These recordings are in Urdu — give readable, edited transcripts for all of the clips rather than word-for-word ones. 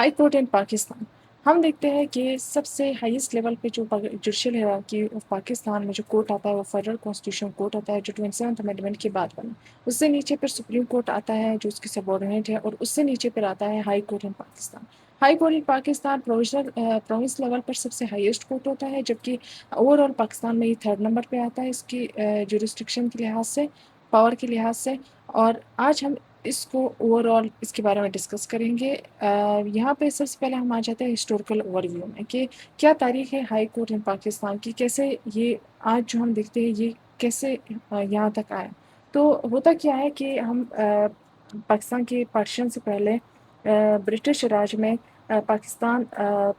ہائی کورٹ ان پاکستان. ہم دیکھتے ہیں کہ سب سے ہائیسٹ لیول پہ جو جوڈیشل ہیرارکی آف پاکستان میں جو کورٹ آتا ہے وہ فیڈرل کانسٹیٹیوشن کورٹ آتا ہے جو 27 امینڈمنٹ کے بعد بنا. اس سے نیچے پھر سپریم کورٹ آتا ہے جو اس کی سبارڈینیٹ ہے, اور اس سے نیچے پھر آتا ہے ہائی کورٹ ان پاکستان. ہائی کورٹ ان پاکستان پروونس لیول پر سب سے ہائیسٹ کورٹ ہوتا ہے, جبکہ اوور آل پاکستان میں یہ 3rd نمبر پہ آتا ہے اس کی جورسڈکشن کے لحاظ سے, پاور کے لحاظ سے. اور آج ہم اس کو اوور آل اس کے بارے میں ڈسکس کریں گے. یہاں پہ سب سے پہلے ہم آ جاتے ہیں ہسٹوریکل اوور ویو میں کہ کیا تاریخ ہے ہائی کورٹ ان پاکستان کی, کیسے یہ آج جو ہم دیکھتے ہیں یہ کیسے یہاں تک آیا. تو ہوتا کیا ہے کہ ہم پاکستان کے پارٹیشن سے پہلے برٹش راج میں پاکستان,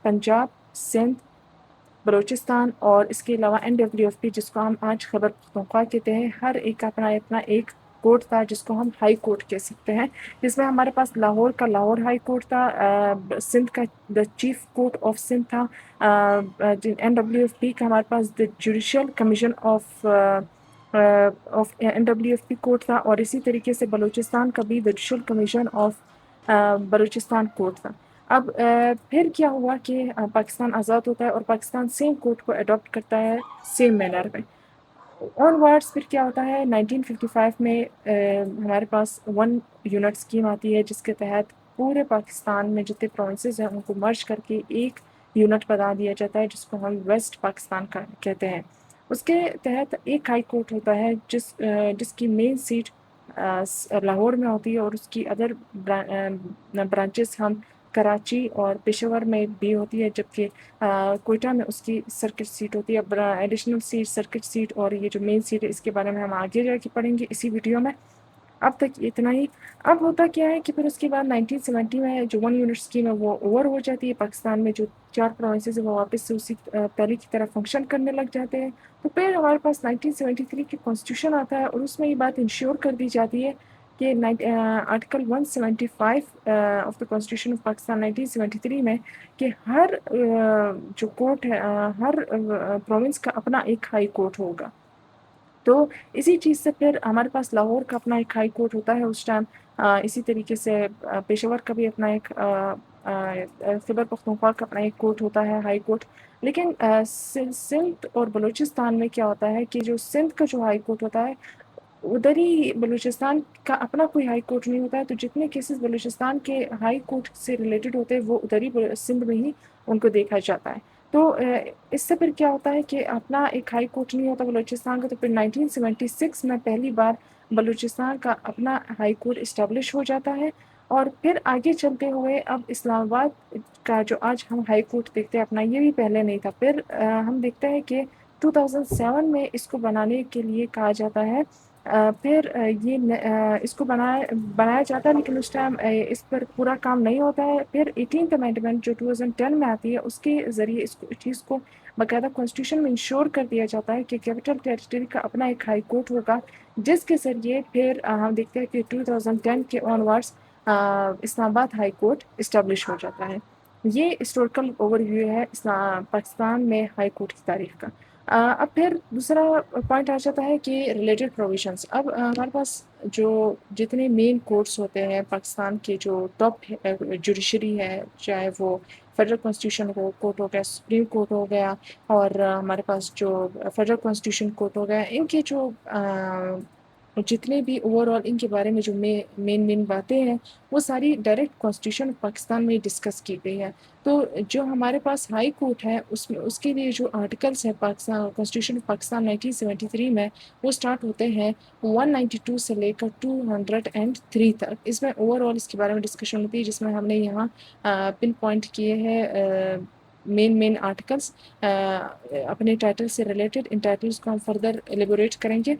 پنجاب, سندھ, بلوچستان اور اس کے علاوہ NWFP جس کو ہم آج خیبر پختونخوا کہتے ہیں, ہر ایک کا اپنا ایک کورٹ تھا جس کو ہم ہائی کورٹ کہہ سکتے ہیں. جس میں ہمارے پاس لاہور کا لاہور ہائی کورٹ تھا, سندھ کا the chief court of Sindh تھا, NWFP کا ہمارے پاس the judicial commission of NWFP court تھا, اور اسی طریقے سے بلوچستان کا بھی the judicial commission of Balochistan court تھا. اب پھر کیا ہوا کہ پاکستان آزاد ہوتا ہے اور پاکستان سیم کورٹ کو اڈاپٹ کرتا ہے سیم مینر میں. آن ورڈس پھر کیا ہوتا ہے 1955 میں ہمارے پاس 1 یونٹ اسکیم آتی ہے جس کے تحت پورے پاکستان میں جتنے پروونسز ہیں ان کو مرج کر کے ایک یونٹ بنا دیا جاتا ہے جس کو ہم ویسٹ پاکستان کا کہتے ہیں. اس کے تحت ایک ہائی کورٹ ہوتا ہے جس کی مین سیٹ لاہور میں ہوتی ہے, اور اس کی ادر برانچز ہم کراچی اور پشاور میں بھی ہوتی ہے, جبکہ کوئٹہ میں اس کی سرکٹ سیٹ ہوتی ہے, ایڈیشنل سیٹ سرکٹ سیٹ. اور یہ جو مین سیٹ ہے اس کے بارے میں ہم آگے جا کے پڑھیں گے اسی ویڈیو میں. اب تک اتنا ہی. اب ہوتا کیا ہے کہ پھر اس کے بعد 1970 میں جو 1 یونٹ اسکیم ہے وہ اوور ہو جاتی ہے, پاکستان میں جو 4 پروونسز ہیں وہ واپس سے اسی پہلے کی طرح فنکشن کرنے لگ جاتے ہیں. تو پھر ہمارے پاس 1973 کی کانسٹیٹیوشن آتا ہے, اور اس میں یہ بات انشور کر دی جاتی ہے کہ article 175 of the constitution of Pakistan 1973 میں کہ ہر جو کورٹ ہے, ہر پروونس کا اپنا ایک ہائی کورٹ ہوگا. تو اسی چیز سے پھر ہمارے پاس لاہور کا اپنا ایک ہائی کورٹ ہوتا ہے اس ٹائم, اسی طریقے سے پشاور کا بھی اپنا ایک, خیبر پختونخوا کا اپنا ایک کورٹ ہوتا ہے ہائی کورٹ. لیکن سندھ اور بلوچستان میں کیا ہوتا ہے کہ جو سندھ کا جو ہائی کورٹ ہوتا ہے ادھر ہی بلوچستان کا اپنا کوئی ہائی کورٹ نہیں ہوتا ہے, تو جتنے کیسز بلوچستان کے ہائی کورٹ سے ریلیٹڈ ہوتے ہیں وہ ادھر ہی سندھ میں ہی ان کو دیکھا جاتا ہے. تو اس سے پھر کیا ہوتا ہے کہ اپنا ایک ہائی کورٹ نہیں ہوتا بلوچستان کا, تو پھر 1976 میں پہلی بار بلوچستان کا اپنا ہائی کورٹ اسٹیبلش ہو جاتا ہے. اور پھر آگے چلتے ہوئے اب اسلام آباد کا جو آج ہم ہائی کورٹ دیکھتے ہیں اپنا, یہ بھی پہلے نہیں تھا. پھر ہم دیکھتے ہیں کہ 2007 میں اس کو بنانے کے لیے کہا جاتا ہے, پھر یہ اس کو بنایا جاتا ہے, لیکن اس ٹائم اس پر پورا کام نہیں ہوتا ہے. پھر 18th امینڈمنٹ جو 2010 میں آتی ہے اس کے ذریعے اس چیز کو باقاعدہ کانسٹیٹیوشن میں انشور کر دیا جاتا ہے کہ کیپٹل ٹیریٹری کا اپنا ایک ہائی کورٹ ہوگا, جس کے ذریعے پھر ہم دیکھتے ہیں کہ 2010 کے آن ورڈس اسلام آباد ہائی کورٹ اسٹیبلش ہو جاتا ہے. یہ ہسٹوریکل اوور ویو ہے پاکستان میں ہائی کورٹ کی تاریخ کا. اب پھر دوسرا پوائنٹ آ جاتا ہے کہ ریلیٹڈ پروویژنس. اب ہمارے پاس جو جتنے مین کورٹس ہوتے ہیں پاکستان کے, جو ٹاپ جوڈیشری ہے, چاہے وہ فیڈرل کانسٹیٹیوشن کورٹ ہو گیا, سپریم کورٹ ہو گیا, اور ہمارے پاس جو فیڈرل کانسٹیٹیوشن کورٹ ہو گیا, ان کے جو جتنے بھی اوور آل ان کے بارے میں جو مین باتیں ہیں وہ ساری ڈائریکٹ کانسٹیٹیوشن پاکستان میں ڈسکس کی گئی ہے. تو جو ہمارے پاس ہائی کورٹ ہے اس کے لیے جو آرٹیکلس ہیں پاکستان کانسٹیٹیوشن پاکستان 1973 میں, وہ اسٹارٹ ہوتے ہیں 192 سے لے کر 203 تک. اس میں اوور آل اس کے بارے میں ڈسکشن ہوتی ہے, جس میں ہم نے یہاں پن پوائنٹ کیے ہیں مین آرٹیکلس اپنے ٹائٹل سے ریلیٹڈ. ان ٹائٹلس کو ہم فردر ایلیبوریٹ کریں گے.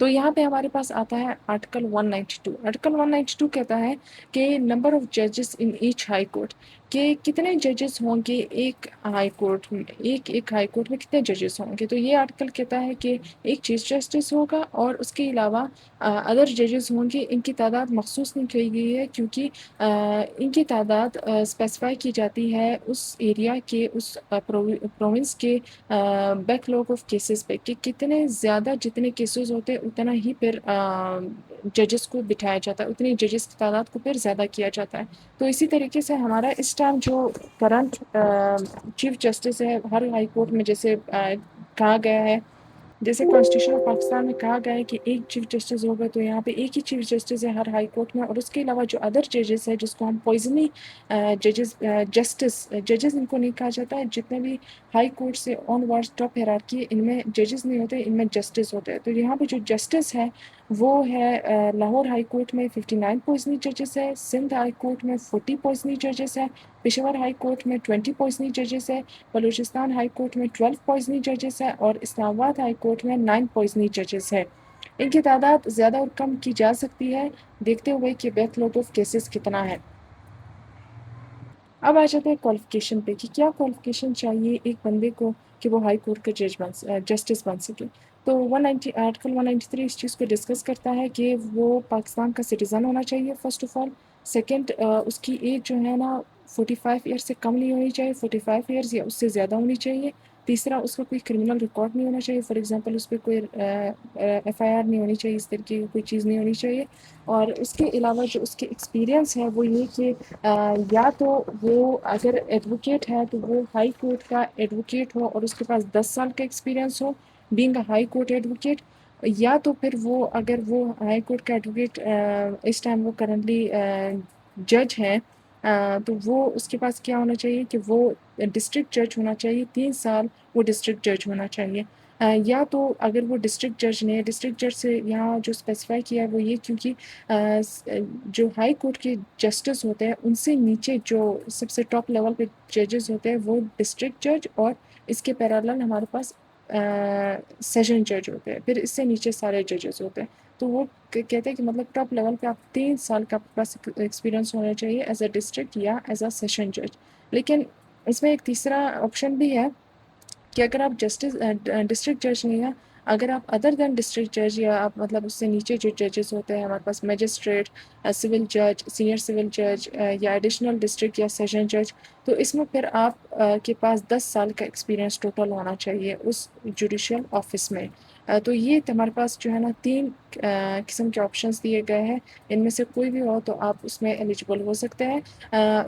تو یہاں پہ ہمارے پاس آتا ہے آرٹیکل 192. آرٹیکل 192 کہتا ہے کہ نمبر آف ججز ان ایچ ہائی کورٹ, کہ کتنے ججز ہوں گے ایک ہائی کورٹ میں, ایک ہائی کورٹ میں کتنے ججز ہوں گے. تو یہ آرٹیکل کہتا ہے کہ ایک چیف جسٹس ہوگا, اور اس کے علاوہ ادر ججز ہوں گے. ان کی تعداد مخصوص نہیں کی گئی ہے, کیونکہ ان کی تعداد اسپیسیفائی کی جاتی ہے اس ایریا کے, اس پروونس کے بیک لوگ آف کیسز پہ, کہ کتنے زیادہ جتنے کیسز ہوتے ہیں اتنا ہی پھر ججز کو بٹھایا جاتا ہے، اتنی ججز کی تعداد کو پھر زیادہ کیا جاتا ہے۔ تو اسی طریقے سے ہمارا اس ٹائم جو کرنٹ چیف جسٹس ہے ہر ہائی کورٹ میں، جیسے کہا گیا ہے، جیسے کانسٹیٹیوشن آف پاکستان میں کہا گیا ہے کہ ایک چیف جسٹس ہوگا، تو یہاں پہ ایک ہی چیف جسٹس ہے ہر ہائی کورٹ میں، اور اس کے علاوہ جو ادر ججز ہے جس کو ہم پوائزنی ججز ججز ان کو نہیں کہا جاتا ہے، جتنے بھی ہائی کورٹ سے آن ورڈ ٹاپ ہیرارکی ان میں ججز نہیں ہوتے، ان میں جسٹس ہوتے ہیں۔ تو یہاں پہ جو جسٹس ہے وہ ہے لاہور ہائی کورٹ میں 59 پوائزنی ججز ہے، سندھ ہائی کورٹ میں 40 پوائزنی ججز ہے، پشاور ہائی کورٹ میں 20 پوائزنی ججز ہے، بلوچستان ہائی کورٹ میں 12 پوائزنی ججز ہے، اور اسلام آباد ہائی کورٹ میں 9 پوائزنی ججز ہے۔ ان کی تعداد زیادہ اور کم کی جا سکتی ہے دیکھتے ہوئے کہ بیک لوڈ آف کیسز کتنا ہے۔ اب آ جاتے ہیں کوالیفیکیشن پہ کہ کیا کوالیفیکیشن چاہیے ایک بندے کو کہ وہ ہائی کورٹ کا جسٹس بن سکے۔ تو آرٹیکل 193 اس چیز کو ڈسکس کرتا ہے کہ وہ پاکستان کا سٹیزن ہونا چاہیے فرسٹ آف آل، سیکنڈ اس کی ایج جو ہے نا 45 ایئر سے کم نہیں ہونی چاہیے، 45 ایئرز یا اس سے زیادہ ہونی چاہیے۔ تیسرا اس کا کوئی کرمنل ریکارڈ نہیں ہونا چاہیے، فار ایگزامپل اس پہ کوئی ایف آئی آر نہیں ہونی چاہیے، اس طرح کی کوئی چیز نہیں ہونی چاہیے۔ اور اس کے علاوہ جو اس کے ایکسپیرینس ہے وہ یہ کہ یا تو وہ اگر ایڈوکیٹ ہے تو وہ ہائی کورٹ کا ایڈوکیٹ ہو اور اس کے پاس 10 سال کا experience who being a high court advocate, یا تو پھر وہ اگر وہ ہائی کورٹ کا ایڈوکیٹ اس ٹائم وہ کرنٹلی جج ہے تو وہ اس کے پاس کیا ہونا چاہیے کہ وہ ڈسٹرکٹ جج ہونا چاہیے، 3 سال وہ ڈسٹرکٹ جج ہونا چاہیے۔ یا تو اگر وہ ڈسٹرکٹ جج نہیں ہے، ڈسٹرکٹ جج سے یہاں جو اسپیسیفائی کیا ہے وہ یہ کیونکہ جو ہائی کورٹ کے جسٹس ہوتے ہیں ان سے نیچے جو سب سے ٹاپ لیول پہ ججز ہوتے ہیں وہ ڈسٹرکٹ جج، اور اس کے پیرالل ہمارے پاس سیشن جج ہوتے ہیں، پھر اس سے نیچے سارے ججز ہوتے ہیں۔ تو وہ کہتے ہیں کہ مطلب ٹاپ لیول پہ آپ 3 سال کا پاس ایکسپیرینس ہونا چاہیے ایز اے ڈسٹرکٹ یا ایز اے سیشن جج۔ لیکن اس میں ایک تیسرا آپشن بھی ہے کہ اگر آپ ڈسٹرکٹ جج نہیں ہیں، اگر آپ ادر دین ڈسٹرکٹ جج یا آپ مطلب اس سے نیچے جو ججز ہوتے ہیں ہمارے پاس میجسٹریٹ، سول جج، سینئر سول جج یا ایڈیشنل ڈسٹرکٹ یا سیشن جج، تو اس میں پھر آپ کے پاس 10 سال کا ایکسپیرینس ٹوٹل ہونا چاہیے اس جوڈیشل آفس میں۔ تو یہ ہمارے پاس جو ہے نا 3 قسم کے آپشنس دیے گئے ہیں، ان میں سے کوئی بھی ہو تو آپ اس میں ایلیجبل ہو سکتے ہیں۔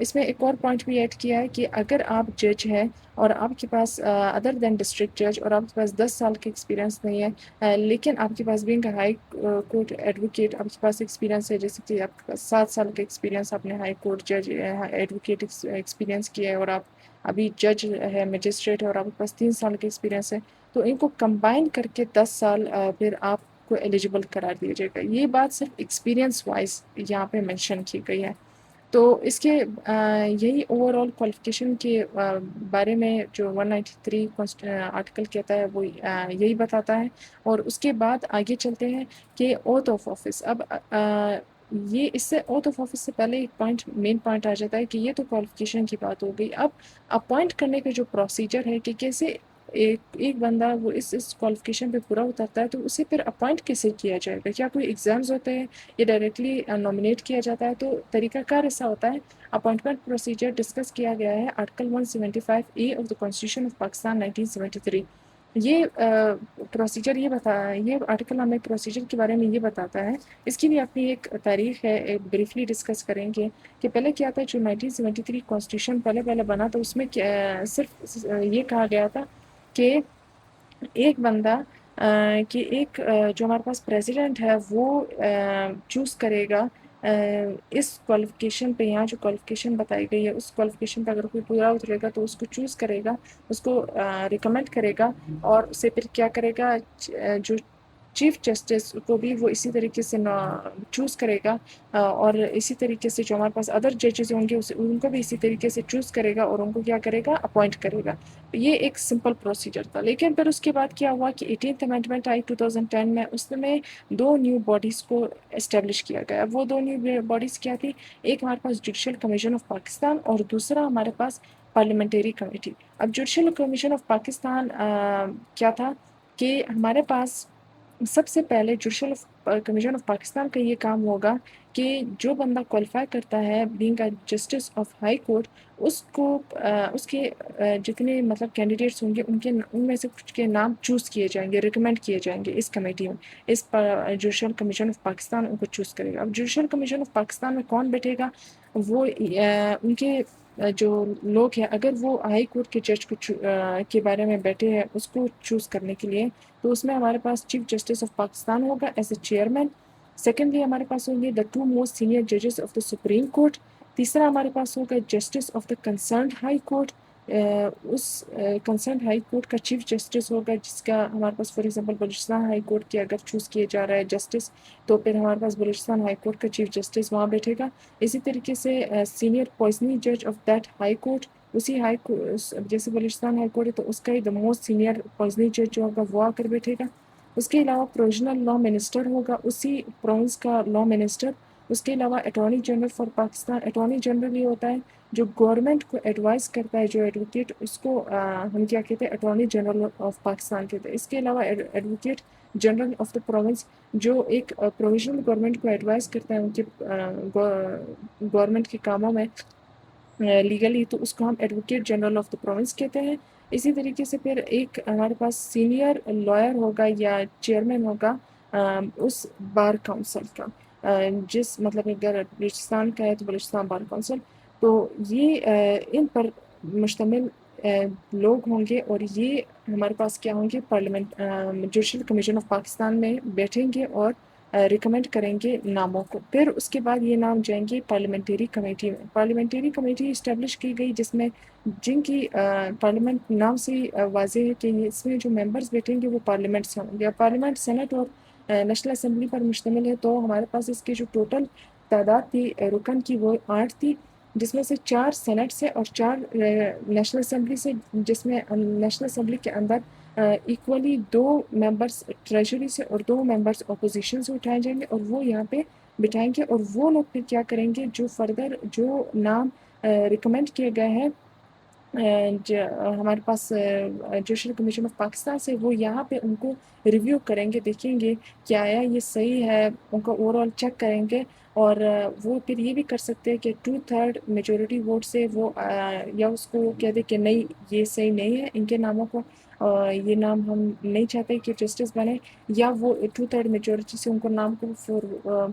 اس میں ایک اور پوائنٹ بھی ایڈ کیا ہے کہ اگر آپ جج ہیں اور آپ کے پاس ادر دین ڈسٹرکٹ جج اور آپ کے پاس 10 سال کا ایکسپیرینس نہیں ہے، لیکن آپ کے پاس بینگ ہائی کورٹ ایڈوکیٹ آپ کے پاس ایکسپیرینس ہے، جیسے کہ آپ کے پاس 7 سال کا ایکسپیرینس، آپ نے ہائی کورٹ جج ایڈوکیٹ ایکسپیرینس کیا ہے، اور آپ ابھی جج ہے، میجسٹریٹ ہے، اور آپ کے پاس 3 سال کا ایکسپیرینس ہے، تو ان کو کمبائن کر کے 10 سال پھر آپ کو ایلیجبل قرار دیا جائے گا۔ یہ بات صرف ایکسپیرینس وائز یہاں پہ مینشن کی گئی ہے۔ تو اس کے یہی اوور آل کوالیفیکیشن کے بارے میں جو 193 آرٹیکل کہتا ہے وہ یہی بتاتا ہے۔ اور اس کے بعد آگے چلتے ہیں کہ اوتھ آف آفس۔ اب یہ اس سے اوتھ آف آفس سے پہلے ایک مین پوائنٹ آ جاتا ہے کہ یہ تو کوالیفیکیشن کی بات ہو گئی، اب اپوائنٹ کرنے کا جو پروسیجر ہے کہ کیسے ایک بندہ وہ اس کوالیفیکیشن پہ پورا اترتا ہے تو اسے پھر اپوائنٹ کیسے کیا جائے گا، کیا کوئی ایگزامز ہوتے ہیں یا ڈائریکٹلی نامنیٹ کیا جاتا ہے؟ تو طریقہ کار ایسا ہوتا ہے۔ اپوائنٹمنٹ پروسیجر ڈسکس کیا گیا ہے article 175 a of the constitution of Pakistan 1973۔ یہ پروسیجر یہ آرٹیکل ہمیں پروسیجر کے بارے میں یہ بتاتا ہے، اس کی بھی اپنی ایک تاریخ ہے، بریفلی ڈسکس کریں گے کہ پہلے کیا تھا۔ جو 1973 کانسٹیٹیوشن پہلے بنا تو اس میں صرف یہ کہا گیا تھا کہ ایک بندہ کہ ایک جو ہمارے پاس پریزیڈنٹ ہے وہ چوز کرے گا اس کوالیفیکیشن پہ، یہاں جو کوالیفیکیشن بتائی گئی ہے اس کوالیفیکیشن پہ اگر کوئی پورا اترے گا تو اس کو چوز کرے گا، اس کو ریکمینڈ کرے گا، اور اسے پھر کیا کرے گا، جو چیف جسٹس کو بھی وہ اسی طریقے سے چوز کرے گا، اور اسی طریقے سے جو ہمارے پاس ادر ججز ہوں گے ان کو بھی اسی طریقے سے چوز کرے گا اور ان کو کیا کرے گا، اپوائنٹ کرے گا۔ یہ ایک سمپل پروسیجر تھا۔ لیکن پھر اس کے بعد کیا ہوا کہ 18th امینڈمنٹ آئی 2010 میں، اس میں 2 نیو باڈیز کو اسٹیبلش کیا گیا۔ وہ 2 نیو باڈیز کیا تھی؟ ایک ہمارے پاس جوڈیشل کمیشن آف پاکستان اور دوسرا ہمارے پاس پارلیمنٹری کمیٹی۔ اب جوڈیشل کمیشن آف پاکستان کیا تھا کہ ہمارے پاس سب سے پہلے جوڈیشل کمیشن آف پاکستان کا یہ کام ہوگا کہ جو بندہ کوالیفائی کرتا ہے being a justice of high court, اس کو اس کے جتنے مطلب کینڈیڈیٹس ہوں گے ان میں سے کچھ کے نام چوز کیے جائیں گے، ریکمینڈ کیے جائیں گے اس کمیٹی میں، اس جوڈیشل کمیشن آف پاکستان ان کو چوز کرے گا۔ اب جوڈیشل کمیشن آف پاکستان میں کون بیٹھے گا؟ وہ ان کے جو لوگ ہیں، اگر وہ ہائی کورٹ کے جج کو کے بارے میں بیٹھے ہیں اس کو چوز کرنے کے لیے، تو اس میں ہمارے پاس چیف جسٹس آف پاکستان ہوگا ایز اے چیئرمین۔ سیکنڈلی ہمارے پاس ہوں گے دا ٹو موسٹ سینئر ججز آف دا سپریم کورٹ۔ تیسرا ہمارے پاس ہوگا justice of the concerned high court, اس کنسرنڈ ہائی کورٹ کا چیف جسٹس ہوگا، جس کا ہمارے پاس for example Balochistan high court کے اگر چوز کیے جا رہا ہے جسٹس، تو پھر ہمارے پاس بلوچستان ہائی کورٹ کا چیف جسٹس وہاں بیٹھے گا۔ اسی طریقے سے سینئر پوائزننگ جج آف دیٹ ہائی کورٹ، اسی ہائی جیسے بلوچستان ہائی کورٹ ہے تو اس کا ہی دا موسٹ سینئر پوائزننگ جج جو ہوگا وہ آ کر بیٹھے گا۔ اس کے علاوہ پروویژنل لا منسٹر ہوگا، اسی پروونس کا لا منسٹر۔ اس کے علاوہ attorney general for Pakistan, attorney general یہ ہوتا ہے جو گورنمنٹ کو ایڈوائز کرتا ہے، جو ایڈوکیٹ، اس کو ہم کیا کہتے ہیں، اٹارنی جنرل آف پاکستان کہتے ہیں۔ اس کے علاوہ advocate general of the province جو ایک پروویژنل گورنمنٹ کو ایڈوائز کرتا ہے ان کے گورنمنٹ کے کاموں میں لیگلی، تو اس کو ہم advocate general of the province کہتے ہیں۔ اسی طریقے سے پھر ایک ہمارے پاس سینئر لائر ہوگا یا چیئرمین ہوگا اس بار کونسل کا، جس مطلب اگر بلوچستان کا ہے تو بلوچستان بار کونسل، تو یہ ان پر مشتمل لوگ ہوں گے، اور یہ ہمارے پاس کیا ہوں گے، parliament judicial commission of Pakistan میں بیٹھیں گے اور ریکمینڈ کریں گے ناموں کو۔ پھر اس کے بعد یہ نام جائیں گے پارلیمنٹری کمیٹی میں۔ پارلیمنٹری کمیٹی اسٹیبلش کی گئی جس میں جن کی پارلیمنٹ نام سے واضح ہے کہ اس میں جو ممبرز بیٹھیں گے وہ پارلیمنٹ سے ہوں گے۔ پارلیمنٹ سینٹ اور نیشنل اسمبلی پر مشتمل ہے، تو ہمارے پاس اس کی جو ٹوٹل تعداد تھی رکن کی وہ 8 تھی، جس میں سے 4 سینٹ سے اور 4 نیشنل اسمبلی سے، جس میں نیشنل اسمبلی کے اندر ایکولی 2 ممبرس ٹریجری سے اور 2 ممبرس اپوزیشن سے اٹھائے جائیں گے، اور وہ یہاں پہ بٹھائیں گے، اور وہ لوگ پھر کیا کریں گے، جو فردر جو نام ریکمینڈ کیے گئے ہیں ہمارے پاس جوڈیشل کمیشن آف پاکستان سے، وہ یہاں پہ ان کو ریویو کریں گے، دیکھیں گے کہ آیا یہ صحیح ہے، ان کو اوور آل چیک کریں گے، اور وہ پھر یہ بھی کر سکتے ہیں کہ 2/3 میجورٹی ووٹ سے وہ یا اس کو کہہ دے کہ نہیں یہ صحیح نہیں ہے، ان کے ناموں کو یہ نام ہم نہیں چاہتے کہ جسٹس بنے، یا وہ 2/3 میجورٹی سے ان کو نام کو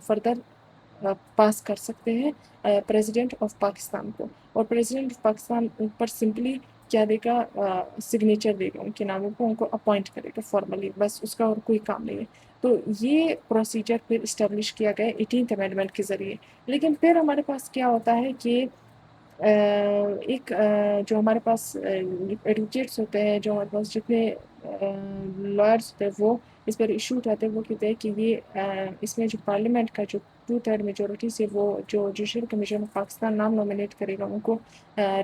فردر پاس کر سکتے ہیں پریزیڈنٹ آف پاکستان کو، اور president of Pakistan per simply کیا دے گا، سگنیچر دے گا ان کے ناموں کو، ان کو اپوائنٹ کرے گا فارملی، بس اس کا اور کوئی کام نہیں ہے۔ تو یہ پروسیجر پھر اسٹیبلش کیا گیا 18th امینڈمنٹ کے ذریعے۔ لیکن پھر ہمارے پاس کیا ہوتا ہے کہ ایک جو ہمارے پاس ایڈوکیٹس ہوتے ہیں، جو ہمارے پاس جتنے لائرس ہوتے ہیں، وہ اس پر ایشو اٹھاتے ہیں، وہ کہتے ہیں کہ یہ اس میں جو پارلیمنٹ کا جو 2/3 میجورٹی سے وہ جو جوڈیشل کمیشن آف پاکستان نام نومینیٹ کرے گا، ان کو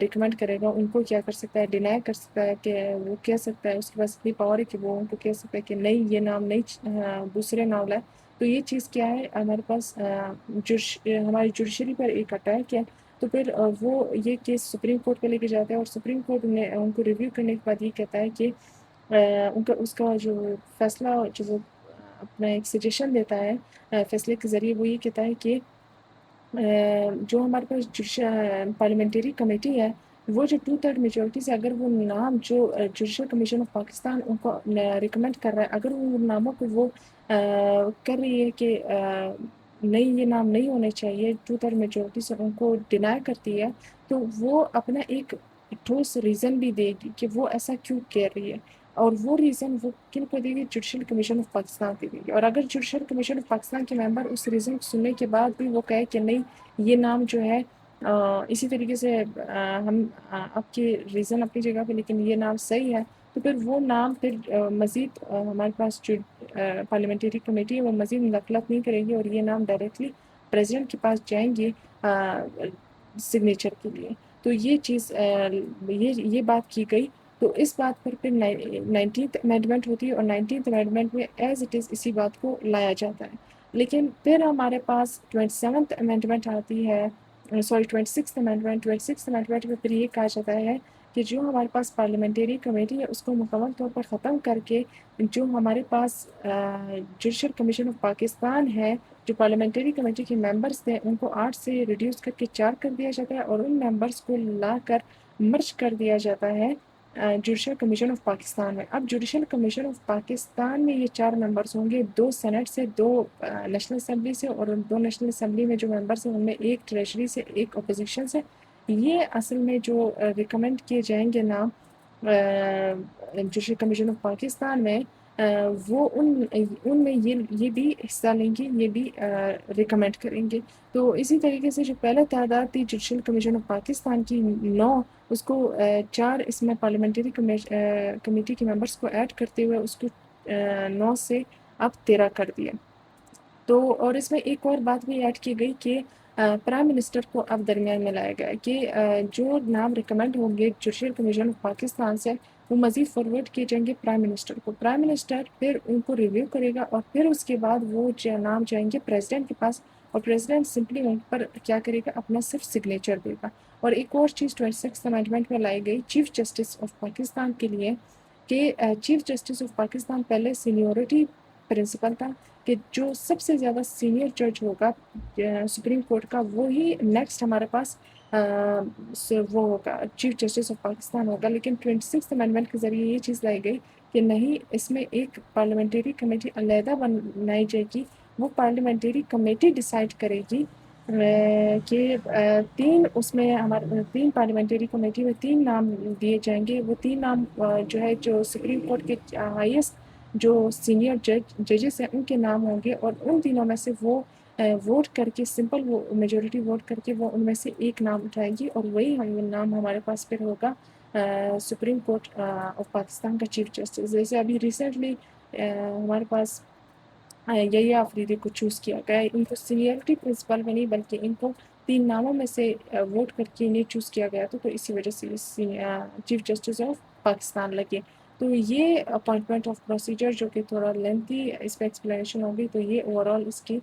ریکمینڈ کرے گا، ان کو کیا کر سکتا ہے، ڈینائی کر سکتا ہے، کہ وہ کہہ سکتا ہے، اس کے پاس اتنی پاور ہے کہ وہ ان کو کہہ سکتا ہے کہ نہیں یہ نام نہیں دوسرے نام لائے۔ تو یہ چیز کیا ہے ہمارے پاس ہماری جوڈیشری پر ایک اٹیک ہے، تو پھر وہ یہ کیس سپریم کورٹ پہ لے کے جاتا ہے، اور سپریم کورٹ نے ان کو ریویو کرنے کے بعد یہ کہتا ہے کہ ان کا اس کا جو فیصلہ جو وہ اپنا ایک سجیشن دیتا ہے فیصلے کے ذریعے، وہ یہ کہتا ہے کہ جو ہمارے پاس پارلیمنٹری کمیٹی ہے، وہ جو 2/3 میجورٹی سے اگر وہ نام جو جوڈیشل کمیشن آف پاکستان ان کو ریکمینڈ کر رہا ہے، اگر وہ ناموں کو وہ کر رہی ہے کہ نہیں یہ نام نہیں ہونے چاہیے، 2/3 میجورٹی سے ان کو ڈینائی کرتی ہے، تو وہ اپنا ایک ٹھوس ریزن بھی دے گی کہ وہ ایسا کیوں کہہ رہی ہے، اور وہ ریزن وہ کن کو دے گی، جوڈیشل کمیشن آف پاکستان کو دے گی۔ اور اگر جوڈیشل کمیشن آف پاکستان کے ممبر اس ریزن کو سننے کے بعد بھی وہ کہے کہ نہیں یہ نام جو ہے اسی طریقے سے ہم آپ کی ریزن اپنی جگہ پہ لیکن یہ نام صحیح ہے، تو پھر وہ نام پھر مزید ہمارے پاس جو پارلیمنٹری کمیٹی ہے وہ مزید مداخلت نہیں کرے گی، اور یہ نام ڈائریکٹلی پریزیڈنٹ کے پاس جائیں گے سگنیچر کے لیے۔ تو یہ چیز یہ بات کی گئی، تو اس بات پر پھر 19th امینڈمنٹ ہوتی ہے، اور 19th امینڈمنٹ میں ایز اٹ از اسی بات کو لایا جاتا ہے۔ لیکن پھر ہمارے پاس 27th امینڈمنٹ آتی ہے، sorry 26th amendment, 26th amendment میں پھر یہ کہا جاتا ہے کہ جو ہمارے پاس پارلیمنٹری کمیٹی ہے اس کو مکمل طور پر ختم کر کے جو ہمارے پاس جوڈیشل کمیشن آف پاکستان ہے جو پارلیمنٹری کمیٹی کے ممبرس تھے ان کو 8 سے ریڈیوس کر کے 4 کر دیا جاتا ہے، اور ان ممبرس کو لا کر مرج کر دیا جاتا ہے جوڈیشل کمیشن آف پاکستان میں۔ اب جوڈیشل کمیشن آف پاکستان میں یہ 4 ممبرس ہوں گے، 2 سینٹ سے، 2 نیشنل اسمبلی سے، اور 2 نیشنل اسمبلی میں جو ممبرس ہیں ان میں 1 ٹریجری سے، 1 اپوزیشن سے۔ یہ اصل میں جو ریکمینڈ کیے جائیں گے نام جوڈیشل کمیشن آف پاکستان میں، وہ ان میں یہ بھی حصہ لیں گے، یہ بھی ریکمینڈ کریں گے۔ تو اسی طریقے سے جو پہلے تعداد تھی جوڈیشل کمیشن آف پاکستان کی 9، اس کو 4 اس میں پارلیمنٹری کمیٹی کے ممبرس کو ایڈ کرتے ہوئے اس کو 9 سے اب 13 کر دیا۔ تو اور اس میں ایک اور بات بھی ایڈ کی گئی کہ پرائم منسٹر کو اب درمیان میں لایا گیا کہ جو نام ریکمینڈ ہوں گے جوڈیشل کمیشن آف پاکستان سے وہ مزید فارورڈ کیے جائیں گے پرائم منسٹر کو۔ پرائم منسٹر پھر ان کو ریویو کرے گا، اور پھر اس کے بعد وہ نام جائیں گے پریزیڈنٹ کے پاس، اور پریزیڈنٹ سمپلی ان پر کیا کرے گا، اپنا صرف سگنیچر دے گا۔ اور ایک اور چیز 26 امینڈمنٹ میں لائی گئی چیف جسٹس آف پاکستان کے لیے کہ چیف جسٹس آف پاکستان پہلے سینیورٹی پرنسپل تھا کہ جو سب سے زیادہ سینئر جج ہوگا سپریم کورٹ کا وہی نیکسٹ ہمارے پاس وہ ہوگا چیف جسٹس آف پاکستان ہوگا۔ لیکن 26 امینڈمنٹ کے ذریعے یہ چیز لائی گئی کہ نہیں، اس میں ایک پارلیمنٹری کمیٹی علیحدہ بنائی جائے گی، وہ پارلیمنٹری کمیٹی ڈیسائیڈ کرے گی کہ 3 اس میں ہمارے 3 پارلیمنٹری کمیٹی میں 3 نام دیے جائیں گے۔ وہ 3 نام جو ہے جو سپریم کورٹ کے ہائیسٹ جو سینئر ججز ہیں ان کے نام ہوں گے، اور ان تینوں میں سے وہ ووٹ کر کے سمپل وہ میجورٹی ووٹ کر کے وہ ان میں سے ایک نام اٹھائے گی، اور وہی نام ہمارے پاس پھر ہوگا سپریم کورٹ آف پاکستان کا چیف جسٹس۔ جیسے ابھی ریسنٹلی ہمارے پاس یہی آفریدی کو چوز کیا گیا ہے، ان کو سینئرٹی پرنسپل میں نہیں بلکہ ان کو 3 ناموں میں سے ووٹ کر کے انہیں چوز کیا گیا تھا، تو اسی وجہ سے چیف جسٹس آف پاکستان لگے۔ تو یہ اپوائنٹمنٹ آف پروسیجر جو کہ تھوڑا لینتھی اس پہ ایکسپلینیشن ہوگی، تو یہ اوور آل اس کی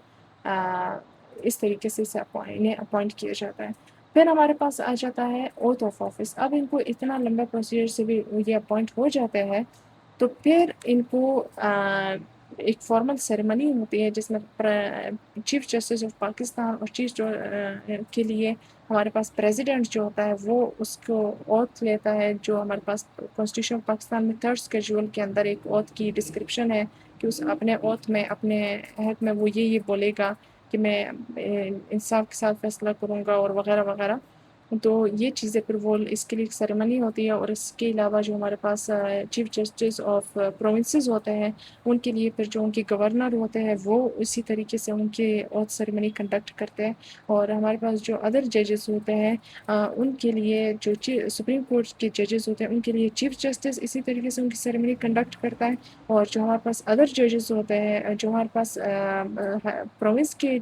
اس طریقے سے انہیں اپوائنٹ کیا جاتا ہے۔ پھر ہمارے پاس آ جاتا ہے اوتھ آف آفس۔ اب ان کو اتنا لمبا پروسیجر سے بھی یہ اپوائنٹ ہو جاتا ہے، تو پھر ان کو ایک فارمل سیریمنی ہوتی ہے جس میں چیف جسٹس آف پاکستان اور چیف کے لیے ہمارے پاس پریزیڈنٹ جو ہوتا ہے وہ اس کو اوتھ لیتا ہے، جو ہمارے پاس کانسٹیٹیوشن آف پاکستان میں 3rd اسکیڈول کے اندر ایک اوتھ کی ڈسکرپشن ہے کہ اس اپنے اوتھ میں اپنے عہد میں وہ یہ بولے گا کہ میں انصاف کے ساتھ فیصلہ کروں گا اور وغیرہ وغیرہ۔ تو یہ چیزیں پھر وہ اس کے لیے ایک سیریمنی ہوتی ہے، اور اس کے علاوہ جو ہمارے پاس چیف جسٹس آف پروونسز ہوتے ہیں ان کے لیے پھر جو ان کے گورنر ہوتے ہیں وہ اسی طریقے سے ان کے اوتھ سیریمنی کنڈکٹ کرتے ہیں، اور ہمارے پاس جو ادر ججز ہوتے ہیں ان کے لیے جو سپریم کورٹ کے ججز ہوتے ہیں ان کے لیے چیف جسٹس اسی طریقے سے ان کی سیریمنی کنڈکٹ کرتا ہے، اور جو ہمارے پاس ادر ججز ہوتے ہیں جو ہمارے پاس پروونس کے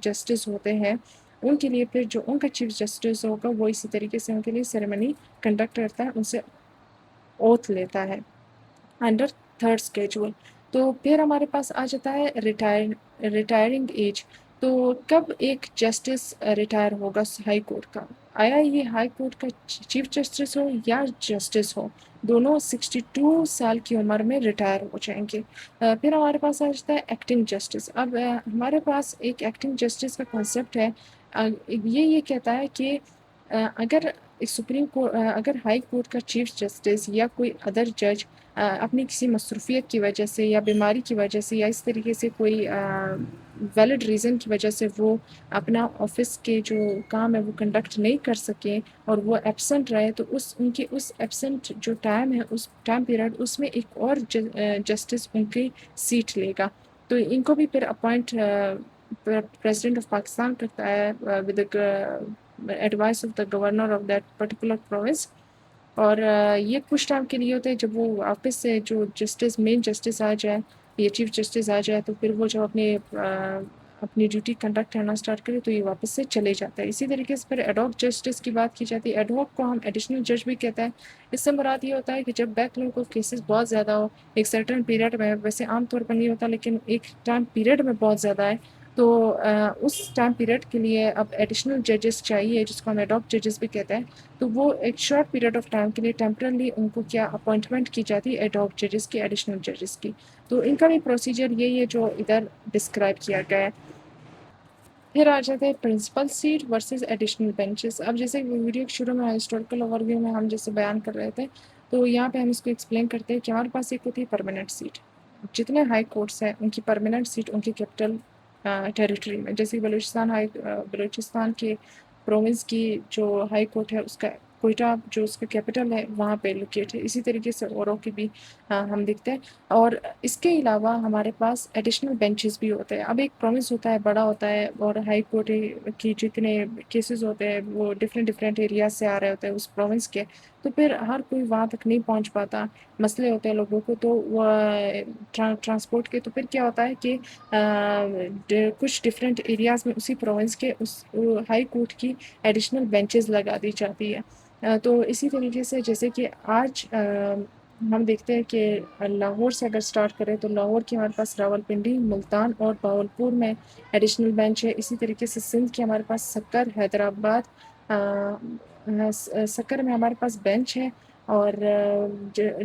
جسٹس ہوتے ہیں ان کے لیے پھر جو ان کا چیف جسٹس ہوگا وہ اسی طریقے سے ان کے لیے سیریمنی کنڈکٹ کرتا ہے، ان سے اوتھ لیتا ہے انڈر 3rd اسکیڈول۔ تو پھر ہمارے پاس آ جاتا ہے ریٹائرنگ ایج۔ تو کب ایک جسٹس ریٹائر ہوگا ہائی کورٹ کا؟ آیا یہ ہائی کورٹ کا چیف جسٹس ہو یا جسٹس ہو، دونوں 62 سال کی عمر میں ریٹائر ہو جائیں گے۔ پھر ہمارے پاس آ جاتا ہے ایکٹنگ جسٹس۔ اب ہمارے پاس ایک ایکٹنگ جسٹس کا کانسیپٹ ہے، یہ کہتا ہے کہ اگر سپریم کورٹ اگر ہائی کورٹ کا چیف جسٹس یا کوئی ادر جج اپنی کسی مصروفیت کی وجہ سے یا بیماری کی وجہ سے یا اس طریقے سے کوئی ویلڈ ریزن کی وجہ سے وہ اپنا آفس کے جو کام ہے وہ کنڈکٹ نہیں کر سکیں اور وہ ایبسنٹ رہے، تو ان کی اس ایبسنٹ جو ٹائم ہے اس ٹائم پیریڈ اس میں ایک اور جسٹس ان کی سیٹ لے گا۔ تو ان کو بھی پھر اپوائنٹ پریزیڈنٹ آف پاکستان کرتا ہے with advice of the governor of that particular province, اور یہ کچھ ٹائم کے لیے ہوتے ہیں۔ جب وہ واپس سے جو مین جسٹس آ جائے یا چیف جسٹس آ جائے تو پھر وہ جو اپنی ڈیوٹی کنڈکٹ کرنا اسٹارٹ کرے تو یہ واپس سے چلے جاتا ہے۔ اسی طریقے سے پھر ایڈ ہاک جسٹس کی بات کی جاتی ہے۔ ایڈ ہاک کو ہم ایڈیشنل جج بھی کہتے ہیں۔ اس سے مراد یہ ہوتا ہے کہ جب بیک لوگ آف کیسز بہت زیادہ ہو ایک سرٹن پیریڈ میں، ویسے عام طور پر نہیں ہوتا لیکن ایک ٹائم پیریڈ میں بہت زیادہ ہے، تو اس ٹائم پیریڈ کے لیے اب ایڈیشنل ججز چاہیے جس کو ہم ایڈ ہاک ججز بھی کہتے ہیں۔ تو وہ ایک شارٹ پیریڈ آف ٹائم کے لیے ٹیمپرلی ان کو کیا اپوائنٹمنٹ کی جاتی ہے ایڈ ہاک ججز کی، ایڈیشنل ججز کی۔ تو ان کا بھی پروسیجر یہی ہے جو ادھر ڈسکرائب کیا گیا ہے۔ پھر آ جاتے ہیں principal seat versus additional benches. اب جیسے ویڈیو کے شروع میں ہسٹوریکل اوور ویو میں ہم جیسے بیان کر رہے تھے، تو یہاں پہ ہم اس کو ایکسپلین کرتے ہیں کہ ہمارے پاس ایک ہوتی ہے پرماننٹ سیٹ. جتنے ہائی کورٹس ہیں ان کی پرماننٹ سیٹ ان کی کیپٹل ٹیریٹری میں، جیسے بلوچستان کے پروونس کی جو ہائی کورٹ ہے اس کا کوئٹہ جو اس کا کیپٹل ہے وہاں پہ لوکیٹ ہے. اسی طریقے سے اوروں کی بھی ہم دیکھتے ہیں. اور اس کے علاوہ ہمارے پاس ایڈیشنل بینچز بھی ہوتے ہیں. اب ایک پروونس ہوتا ہے، بڑا ہوتا ہے، اور ہائی کورٹ کی جتنے کیسز ہوتے ہیں وہ ڈفرینٹ ایریاز سے آ رہے ہوتے ہیں اس پروونس کے، تو پھر ہر کوئی وہاں تک نہیں پہنچ پاتا. مسئلے ہوتے ہیں لوگوں کو تو وہ ٹرانسپورٹ کے، تو پھر کیا ہوتا ہے کہ کچھ ڈفرینٹ ایریاز میں اسی پروونس کے اس ہائی کورٹ کی ایڈیشنل بینچز لگا دی جاتی ہے. تو اسی طریقے سے جیسے کہ آج ہم دیکھتے ہیں کہ لاہور سے اگر سٹارٹ کریں تو لاہور کی ہمارے پاس راولپنڈی، ملتان اور باولپور میں ایڈیشنل بینچ ہے. اسی طریقے سے سندھ کی ہمارے پاس سکر، حیدرآباد سکر میں ہمارے پاس بینچ ہے. اور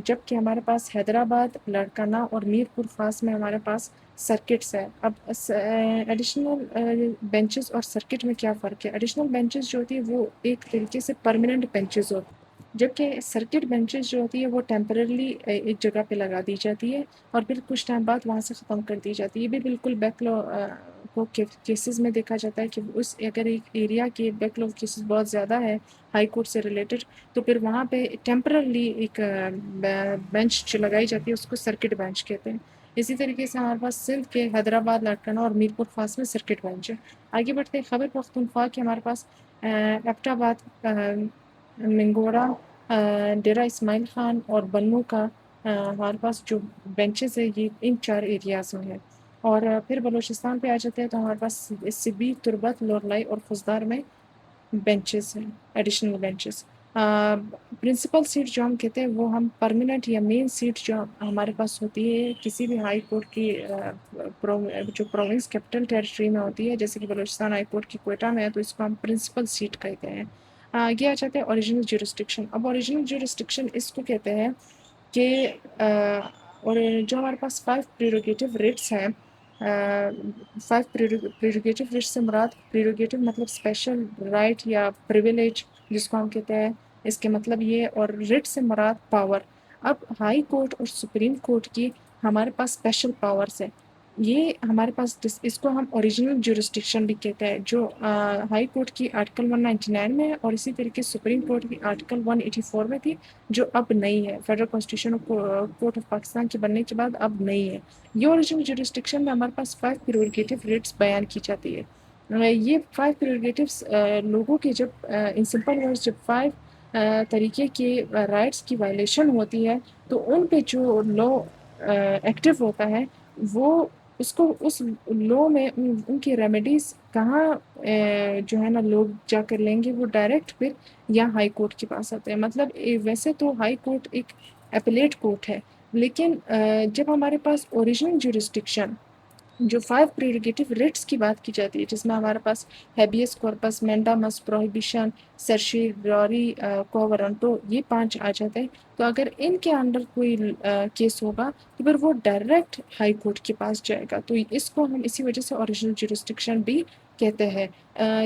جب کہ ہمارے پاس حیدرآباد، لاڑکانہ اور میر پور خاص میں ہمارے پاس سرکٹس ہے. اب ایڈیشنل بینچز اور سرکٹ میں کیا فرق ہے؟ ایڈیشنل بینچز جو ہوتی ہے وہ ایک طریقے سے پرماننٹ بینچز ہوتی ہیں، جبکہ سرکٹ بینچز جو ہوتی ہے وہ ٹیمپررلی ایک جگہ پہ لگا دی جاتی ہے اور پھر کچھ ٹائم بعد وہاں سے ختم کر دی جاتی ہے. یہ بھی بالکل بیک لو کو کیسز میں دیکھا جاتا ہے کہ اس اگر ایک ایریا کے بیک لو کیسز بہت زیادہ ہے ہائی کورٹ سے ریلیٹڈ، تو پھر وہاں پہ ٹیمپررلی ایک بینچ جو لگائی جاتی ہے اس کو سرکٹ بینچ کہتے ہیں. اسی طریقے سے ہمارے پاس سندھ کے حیدرآباد، لاڑکانہ اور میر پور خاص میں سرکٹ بینچ ہے. آگے بڑھتے ہیں خیبر پختونخوا کے ہمارے پاس ایبٹ آباد، منگورا، ڈیرہ اسماعیل خان اور بنوں کا ہمارے پاس جو بینچز ہے یہ ان 4 ایریاز میں ہے. اور پھر بلوچستان پہ آ جاتے ہیں تو ہمارے پاس سبی، تربت، لورلائی اور خزدار میں بینچز ہیں، ایڈیشنل بینچز. پرنسپل سیٹ جو ہم کہتے ہیں وہ ہم پرماننٹ یا مین سیٹ جو ہمارے پاس ہوتی ہے کسی بھی ہائی کورٹ کی جو پروونس کیپٹل ٹیریٹری میں ہوتی ہے، جیسے کہ بلوچستان ہائی کورٹ کی کوئٹہ میں ہے تو اس کو ہم پرنسپل سیٹ کہتے ہیں. آگے آ جاتے ہیں اوریجنل جورسڈکشن. اب اوریجنل جورسڈکشن اس کو کہتے ہیں کہ اور جو ہمارے پاس 5 پریروگیٹو ریٹس ہیں، 5 پریروگیٹو ریٹس سے مراد پریروگیٹو مطلب اسپیشل رائٹ یا پریویلیج جس کو ہم کہتے ہیں، اس کے مطلب یہ، اور ریٹ سے مراد پاور. اب ہائی کورٹ اور سپریم کورٹ کی ہمارے پاس اسپیشل پاورس ہیں. یہ ہمارے پاس اس کو ہم اوریجنل جورسڈکشن بھی کہتے ہیں، جو ہائی کورٹ کی آرٹیکل 199 میں ہے اور اسی طریقے سے سپریم کورٹ کی آرٹیکل 184 میں تھی جو اب نہیں ہے. Federal constitution court of Pakistan کے بننے کے بعد اب نہیں ہے. یہ اوریجنل جورسڈکشن میں ہمارے پاس 5 پریروگیٹو ریٹس بیان کی جاتی ہے. یہ 5 پریروگیٹوس لوگوں کے جب ان سمپل ورڈز جب 5 طریقے کی رائٹس کی وائلیشن ہوتی ہے تو ان پہ جو لا ایکٹیو ہوتا ہے وہ اس کو اس لا میں ان کی ریمیڈیز کہاں جو ہے نا لوگ جا کر لیں گے، وہ ڈائریکٹ پھر یا ہائی کورٹ کے پاس آتے ہیں. مطلب ویسے تو ہائی کورٹ ایک اپیلیٹ کورٹ ہے، لیکن جب ہمارے پاس اوریجنل جورسڈکشن جو 5 پریروگیٹو ریٹس کی بات کی جاتی ہے، جس میں ہمارے پاس ہیبیس کارپس، مینڈامس، پروہیبیشن، سرشیراری، کوورنٹو، یہ 5 آ جاتے ہیں. تو اگر ان کے انڈر کوئی کیس ہوگا تو پھر وہ ڈائریکٹ ہائی کورٹ کے پاس جائے گا. تو اس کو ہم اسی وجہ سے اوریجنل جورسڈکشن بھی کہتے ہیں.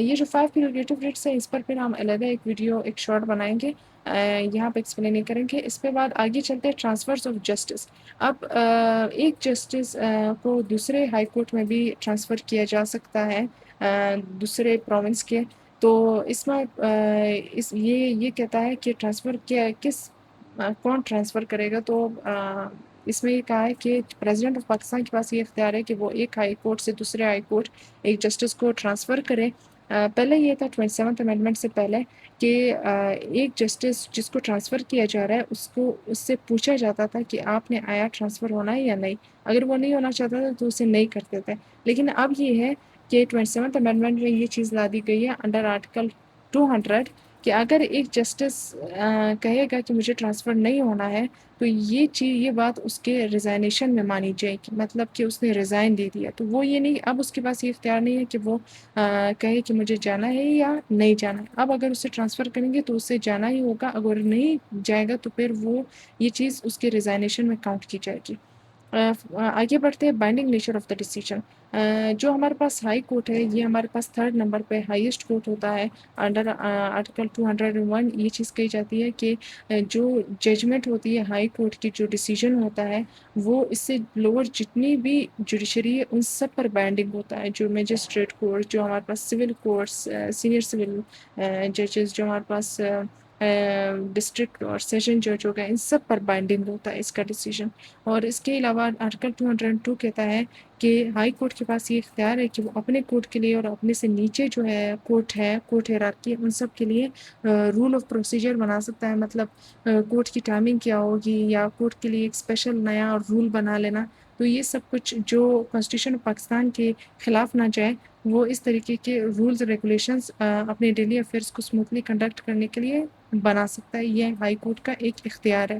یہ جو 5 پریروگیٹو ریٹس ہے اس پر پھر ہم علیحدہ ایک ویڈیو ایک شارٹ بنائیں گے، یہاں پہ ایکسپلین نہیں کریں گے. اس کے بعد آگے چلتے ہیں ٹرانسفرز آف جسٹس. اب ایک جسٹس کو دوسرے ہائی کورٹ میں بھی ٹرانسفر کیا جا سکتا ہے دوسرے پروونس کے. تو اس میں یہ کہتا ہے کہ ٹرانسفر کیا کون ٹرانسفر کرے گا. تو اس میں یہ کہا ہے کہ پریزیڈنٹ آف پاکستان کے پاس یہ اختیار ہے کہ وہ ایک ہائی کورٹ سے دوسرے ہائی کورٹ ایک جسٹس کو ٹرانسفر کرے. پہلے یہ تھا 27 امینڈمنٹ سے پہلے کہ ایک جسٹس جس کو ٹرانسفر کیا جا رہا ہے اس سے پوچھا جاتا تھا کہ آپ نے آیا ٹرانسفر ہونا ہے یا نہیں. اگر وہ نہیں ہونا چاہتا تھا تو اسے نہیں کرتے تھے. لیکن اب یہ ہے کہ 27 امینڈمنٹ میں یہ چیز لا دی گئی ہے انڈر آرٹیکل 200 کہ اگر ایک جسٹس کہے گا کہ مجھے ٹرانسفر نہیں ہونا ہے تو یہ بات اس کے ریزائنیشن میں مانی جائے گی، مطلب کہ اس نے ریزائن دے دیا. تو وہ یہ نہیں، اب اس کے پاس یہ اختیار نہیں ہے کہ وہ کہے کہ مجھے جانا ہے یا نہیں جانا ہے. اب اگر اسے ٹرانسفر کریں گے تو اسے جانا ہی ہوگا، اگر نہیں جائے گا تو پھر وہ یہ چیز اس کے ریزائنیشن میں کاؤنٹ کی جائے گی. آگے بڑھتے ہیں binding nature of the decision. جو ہمارے پاس ہائی کورٹ ہے یہ ہمارے پاس تھرڈ نمبر پہ ہائیسٹ کورٹ ہوتا ہے انڈر آرٹیکل 201. یہ چیز کہی جاتی ہے کہ جو ججمنٹ ہوتی ہے ہائی کورٹ کی، جو ڈیسیجن ہوتا ہے وہ اس سے لوور جتنی بھی جوڈیشری ہے ان سب پر بائنڈنگ ہوتا ہے. جو میجسٹریٹ کورٹ، جو ہمارے پاس سول کورٹس، سینئر سول ججز، جو ہمارے پاس ڈسٹرکٹ اور سیشن جج ہو گئے، ان سب پر بائنڈنگ ہوتا ہے اس کا ڈیسیجن. اور اس کے علاوہ آرٹیکل 202 کہتا ہے کہ ہائی کورٹ کے پاس یہ اختیار ہے کہ وہ اپنے کورٹ کے لیے اور اپنے سے نیچے جو ہے کورٹ ہیرارکی، ان سب کے لیے رول آف پروسیجر بنا سکتا ہے. مطلب کورٹ کی ٹائمنگ کیا ہوگی، یا کورٹ کے لیے ایک اسپیشل نیا رول بنا لینا. تو یہ سب کچھ جو کانسٹیٹیوشن پاکستان کے خلاف نہ جائے، وہ اس طریقے کے رولز ریگولیشنز اپنے ڈیلی افیئرس کو اسموتھلی کنڈکٹ کرنے کے لیے بنا سکتا ہے. یہ ہائی کورٹ کا ایک اختیار ہے.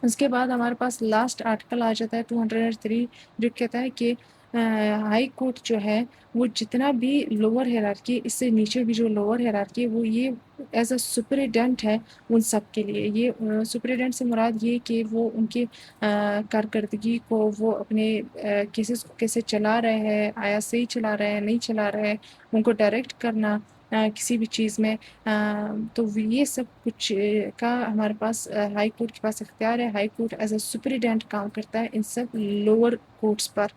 اس کے بعد ہمارے پاس لاسٹ آرٹیکل آ جاتا ہے 203، جو کہتا ہے کہ ہائی کورٹ جو ہے وہ جتنا بھی لوور ہیرارکی، اس سے نیچے بھی جو لوور ہیرارکی ہے، وہ یہ ایز اے سپریڈنٹ ہے ان سب کے لیے. یہ سپریڈنٹ سے مراد یہ کہ وہ ان کی کارکردگی کو، وہ اپنے کیسز کو کیسے چلا رہے ہیں، آیا صحیح چلا رہے ہیں نہیں چلا رہے ہیں، ان کو ڈائریکٹ کرنا کسی بھی چیز میں. تو یہ سب کچھ کا ہمارے پاس ہائی کورٹ کے پاس اختیار ہے. High court as a superintendent کام کرتا ہے ان سب لوور کورٹس پر.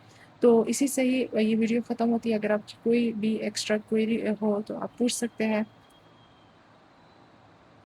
تو اسی سے ہی یہ ویڈیو ختم ہوتی ہے. اگر آپ کی کوئی بھی ایکسٹرا کوئری ہو تو آپ پوچھ سکتے ہیں.